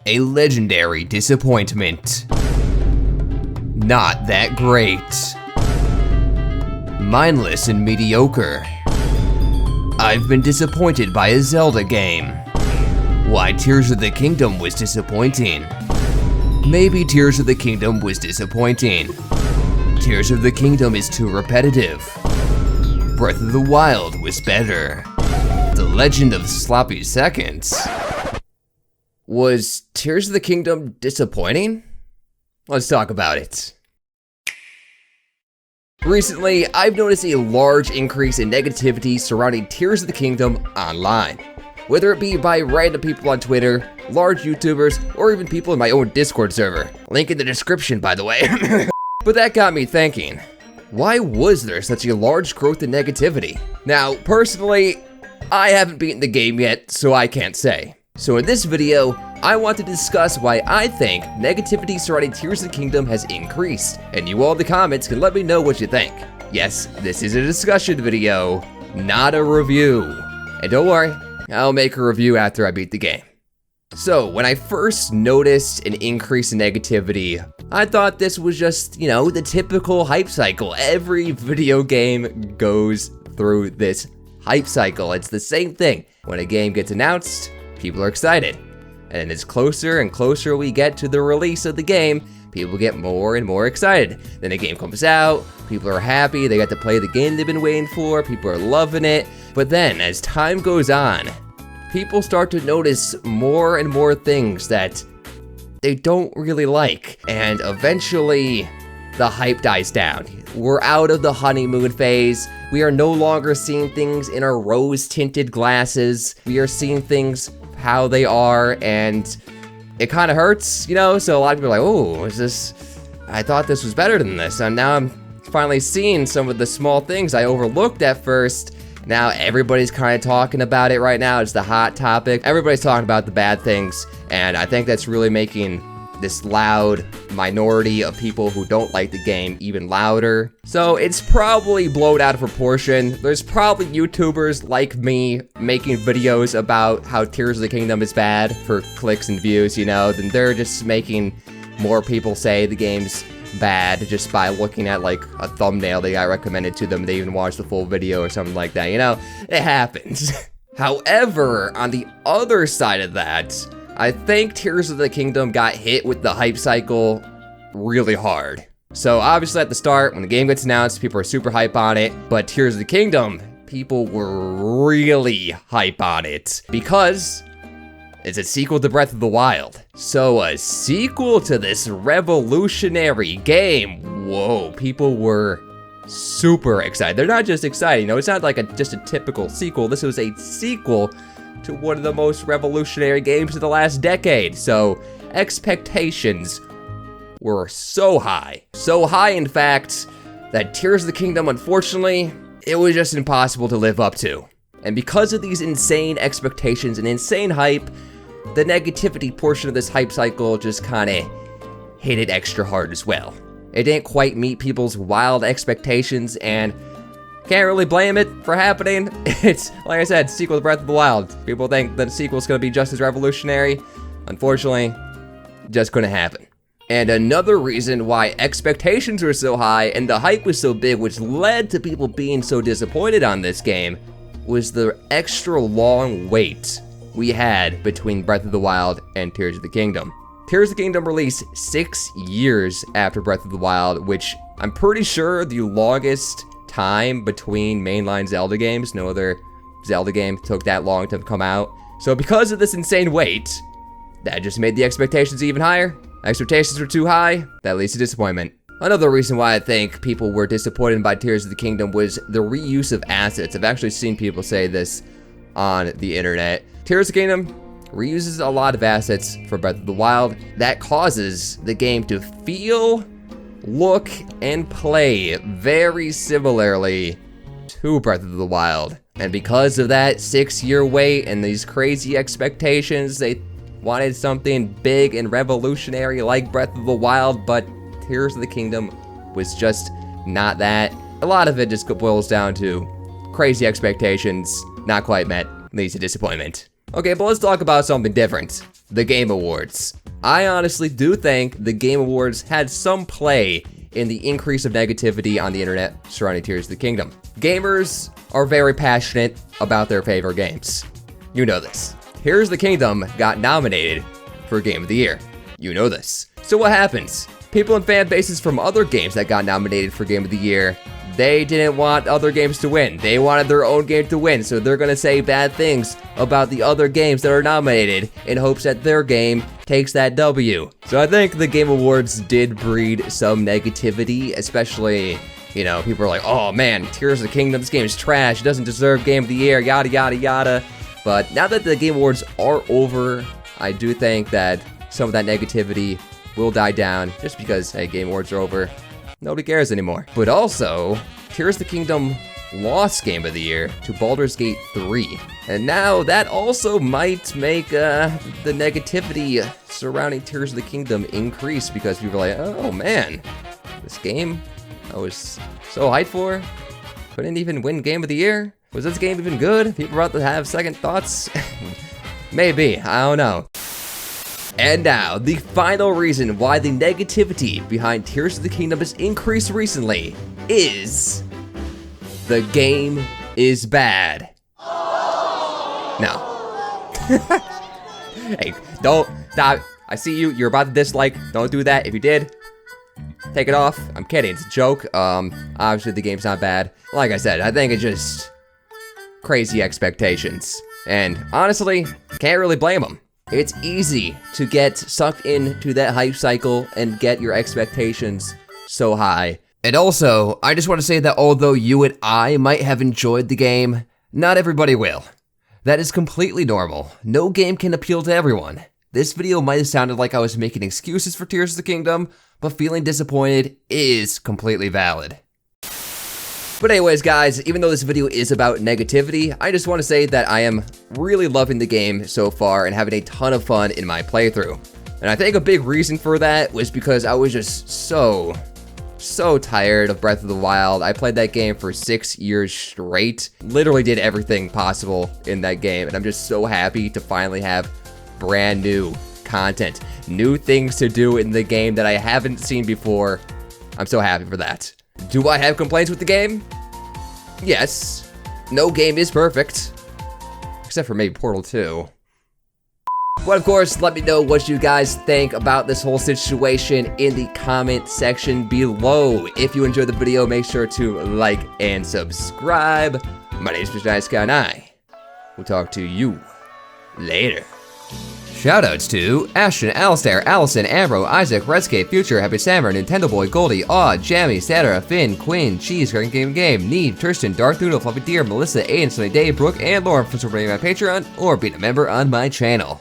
A legendary disappointment. Not that great. Mindless and mediocre. I've been disappointed by a Zelda game. Why Tears of the Kingdom was disappointing. Maybe Tears of the Kingdom was disappointing. Tears of the Kingdom is too repetitive. Breath of the Wild was better. The Legend of Sloppy Seconds. Was Tears of the Kingdom disappointing? Let's talk about it. Recently, I've noticed a large increase in negativity surrounding Tears of the Kingdom online. Whether it be by random people on Twitter, large YouTubers, or even people in my own Discord server. Link in the description, by the way. But that got me thinking, why was there such a large growth in negativity? Now, personally, I haven't beaten the game yet, so I can't say. So in this video, I want to discuss why I think negativity surrounding Tears of the Kingdom has increased, and you all in the comments can let me know what you think. Yes, this is a discussion video, not a review. And don't worry, I'll make a review after I beat the game. So, when I first noticed an increase in negativity, I thought this was just, the typical hype cycle. Every video game goes through this hype cycle. It's the same thing. When a game gets announced, people are excited. And as closer and closer we get to the release of the game, people get more and more excited. Then the game comes out, people are happy, they got to play the game they've been waiting for, people are loving it. But then, as time goes on, people start to notice more and more things that they don't really like. And eventually, the hype dies down. We're out of the honeymoon phase. We are no longer seeing things in our rose-tinted glasses. We are seeing things how they are, and it kind of hurts, So a lot of people are like, oh, I thought this was better than this. And now I'm finally seeing some of the small things I overlooked at first. Now everybody's kind of talking about it right now. It's the hot topic. Everybody's talking about the bad things, and I think that's really making this loud minority of people who don't like the game even louder. So it's probably blown out of proportion. There's probably YouTubers like me making videos about how Tears of the Kingdom is bad for clicks and views, then they're just making more people say the game's bad just by looking at like a thumbnail they got recommended to them. They even watched the full video or something like that, It happens. However, on the other side of that, I think Tears of the Kingdom got hit with the hype cycle really hard. So obviously at the start, when the game gets announced, people are super hype on it, but Tears of the Kingdom, people were really hype on it because it's a sequel to Breath of the Wild. So a sequel to this revolutionary game, whoa, people were super excited. They're not just excited, it's not like just a typical sequel. This was a sequel to one of the most revolutionary games of the last decade. So expectations were so high. So high, in fact, that Tears of the Kingdom, unfortunately, it was just impossible to live up to. And because of these insane expectations and insane hype, the negativity portion of this hype cycle just kinda hit it extra hard as well. It didn't quite meet people's wild expectations, and can't really blame it for happening. It's, like I said, sequel to Breath of the Wild. People think that the sequel's gonna be just as revolutionary. Unfortunately, just couldn't happen. And another reason why expectations were so high and the hype was so big, which led to people being so disappointed on this game, was the extra long wait we had between Breath of the Wild and Tears of the Kingdom. Tears of the Kingdom released 6 years after Breath of the Wild, which I'm pretty sure the longest time between mainline Zelda games. No other Zelda game took that long to come out. So because of this insane wait, that just made the expectations even higher. Expectations were too high, that leads to disappointment. Another reason why I think people were disappointed by Tears of the Kingdom was the reuse of assets. I've actually seen people say this on the internet. Tears of the Kingdom reuses a lot of assets for Breath of the Wild. That causes the game to feel, look, and play very similarly to Breath of the Wild. And because of that 6-year wait and these crazy expectations, they wanted something big and revolutionary like Breath of the Wild, but Tears of the Kingdom was just not that. A lot of it just boils down to crazy expectations, not quite met, leads to disappointment. Okay, but let's talk about something different. The Game Awards. I honestly do think the Game Awards had some play in the increase of negativity on the internet surrounding Tears of the Kingdom. Gamers are very passionate about their favorite games. You know this. Tears of the Kingdom got nominated for Game of the Year. You know this. So what happens? People and fan bases from other games that got nominated for Game of the Year, they didn't want other games to win. They wanted their own game to win, so they're gonna say bad things about the other games that are nominated in hopes that their game takes that W. So I think the Game Awards did breed some negativity, especially, you know, people are like, oh man, Tears of the Kingdom, this game is trash, it doesn't deserve Game of the Year, yada yada yada. But now that the Game Awards are over, I do think that some of that negativity will die down, just because, hey, Game Awards are over. Nobody cares anymore. But also, Tears of the Kingdom lost Game of the Year to Baldur's Gate 3. And now that also might make the negativity surrounding Tears of the Kingdom increase, because people are like, oh man, this game I was so hyped for couldn't even win Game of the Year? Was this game even good? People are about to have second thoughts? Maybe, I don't know. And now, the final reason why the negativity behind Tears of the Kingdom has increased recently is the game is bad. No. Hey, don't stop. I see you. You're about to dislike. Don't do that. If you did, take it off. I'm kidding. It's a joke. Obviously the game's not bad. Like I said, I think it's just crazy expectations. And honestly, can't really blame them. It's easy to get sucked into that hype cycle and get your expectations so high. And also, I just want to say that although you and I might have enjoyed the game, not everybody will. That is completely normal. No game can appeal to everyone. This video might have sounded like I was making excuses for Tears of the Kingdom, but feeling disappointed is completely valid. But anyways, guys, even though this video is about negativity, I just want to say that I am really loving the game so far and having a ton of fun in my playthrough. And I think a big reason for that was because I was just so tired of Breath of the Wild. I played that game for 6 years straight, literally did everything possible in that game, and I'm just so happy to finally have brand new content, new things to do in the game that I haven't seen before. I'm so happy for that. Do I have complaints with the game? Yes. No game is perfect. Except for maybe Portal 2. But of course, let me know what you guys think about this whole situation in the comment section below. If you enjoyed the video, make sure to like and subscribe. My name is Mr. Nice Guy, and I will talk to you later. Shoutouts to Ashton, Alistair, Allison, Amro, Isaac, Redscape, Future, Happy Sammer, Nintendo Boy, Goldie, Aw, Jammy, Sarah, Finn, Quinn, Cheese, Game, Need, Thurston, Darth Noodle, Fluffy Deer, Melissa, Aiden, Sunny Day, Brooke, and Lauren for supporting my Patreon or being a member on my channel.